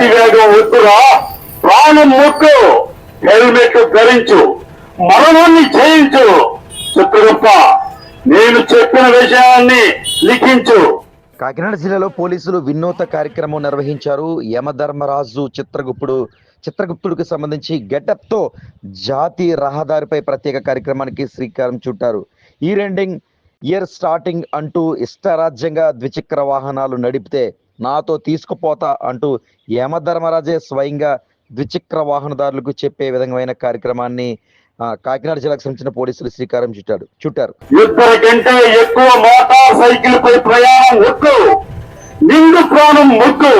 అతివేగం వద్దురా, ప్రాణం మొక్కు, హెల్మెట్ ధరించు, మరణాన్ని జయించు. చిత్రగుప్త, నేను చెప్పిన విషయాన్ని లిఖించు. కాకినాడ జిల్లాలో పోలీసులు వినూత్న కార్యక్రమం నిర్వహించారు. యమధర్మరాజు చిత్రగుప్తుడికి సంబంధించి గెటప్ తో జాతీయ రహదారిపై ప్రత్యేక కార్యక్రమానికి శ్రీకారం చుట్టారు. ఈ రెండింగ్ ఇయర్ స్టార్టింగ్ అంటూ ఇష్టరాజ్యంగా ద్విచక్ర వాహనాలు నడిపితే నాతో తీసుకుపోతా అంటూ యమధర్మరాజే స్వయంగా ద్విచక్ర వాహనదారులకు చెప్పే విధమైన కార్యక్రమాన్ని కాకినాడ జిల్లాకు సంబంధించిన పోలీసులు శ్రీకారం చుట్టారు. ఇద్దరి కంటే ఎక్కువ మోటార్ సైకిల్ పై ప్రయాణం వద్దు, నిండు ప్రాణం ముద్దు.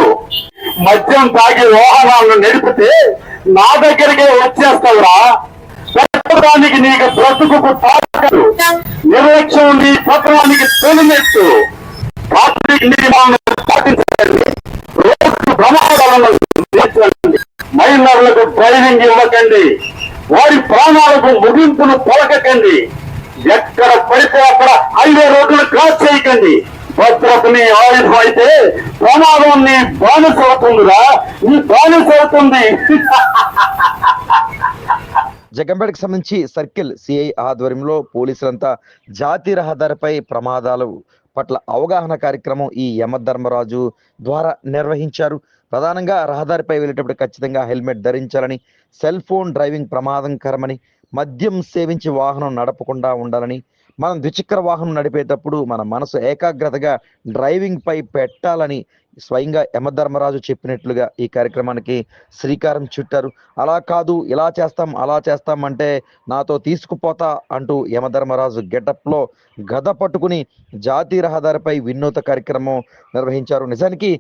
మద్యం తాగి వాహనాలను నడిపితే నా దగ్గరికే వచ్చేస్తావురా. పెట్టడానికి నీకు బ్రతుకు తాకదు, నిర్లక్ష్యం నీ పత్రానికి తొలిమెట్టు. ట్రాఫిక్ నియమాలను పాటించండి, రోడ్డు ప్రమాదాలను తీర్చండి, మైనర్లకు డ్రైవింగ్ ఇవ్వకండి, వారి ప్రాణాలకు ముగింపును పలకకండి. ఎక్కడ పడితే అక్కడ హైవే రోడ్లను క్రాస్ చేయకండి. భద్రతని ఆయుధం అయితే ప్రమాదం నీ బానిస అవుతుందిరా, నీ బానిస అవుతుంది. జగంపేటకు సంబంధించి సర్కిల్ సిఐ ఆధ్వర్యంలో పోలీసులంతా జాతీయ రహదారిపై ప్రమాదాలు పట్ల అవగాహన కార్యక్రమం ఈ యమధర్మరాజు ద్వారా నిర్వహించారు. ప్రధానంగా రహదారిపై వెళ్ళేటప్పుడు ఖచ్చితంగా హెల్మెట్ ధరించాలని, సెల్ ఫోన్ డ్రైవింగ్ ప్రమాదకరమని, మద్యం సేవించి వాహనం నడపకుండా ఉండాలని, మనం ద్విచక్ర వాహనం నడిపేటప్పుడు మన మనసు ఏకాగ్రతగా డ్రైవింగ్ పై పెట్టాలని స్వయంగా యమధర్మరాజు చెప్పినట్లుగా ఈ కార్యక్రమానికి శ్రీకారం చుట్టారు. అలా కాదు, ఇలా చేస్తాం అలా చేస్తాం అంటే నాతో తీసుకుపోతా అంటూ యమధర్మరాజు గెటప్లో గద పట్టుకుని జాతీయ రహదారిపై వినూత్న కార్యక్రమం నిర్వహించారు. నిజానికి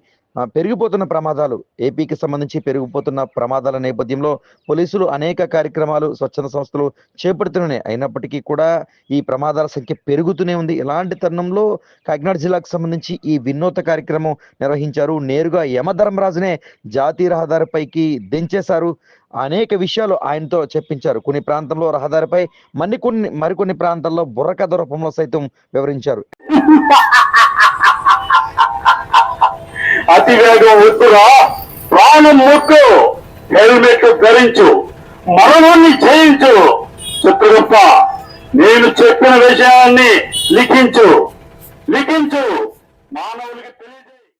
పెరిగిపోతున్న ప్రమాదాలు, ఏపీకి సంబంధించి పెరిగిపోతున్న ప్రమాదాల నేపథ్యంలో పోలీసులు అనేక కార్యక్రమాలు, స్వచ్ఛంద సంస్థలు చేపడుతున్నాయి. అయినప్పటికీ కూడా ఈ ప్రమాదాల సంఖ్య పెరుగుతూనే ఉంది. ఇలాంటి తరుణంలో కాకినాడ జిల్లాకు సంబంధించి ఈ వినూత్న కార్యక్రమం నిర్వహించారు. నేరుగా యమధర్మరాజునే జాతీయ రహదారిపైకి దించేశారు. అనేక విషయాలు ఆయనతో చెప్పించారు. కొన్ని ప్రాంతంలో రహదారిపై మరికొన్ని ప్రాంతాల్లో బుర్రకథ రూపంలో సైతం వివరించారు. అతివేగం వద్దురా, ప్రాణం మొక్కు, హెల్మెట్ ధరించు, మరణాన్ని జయించు. చిత్రగుప్త, నేను చెప్పిన విషయాన్ని లిఖించు. మానవ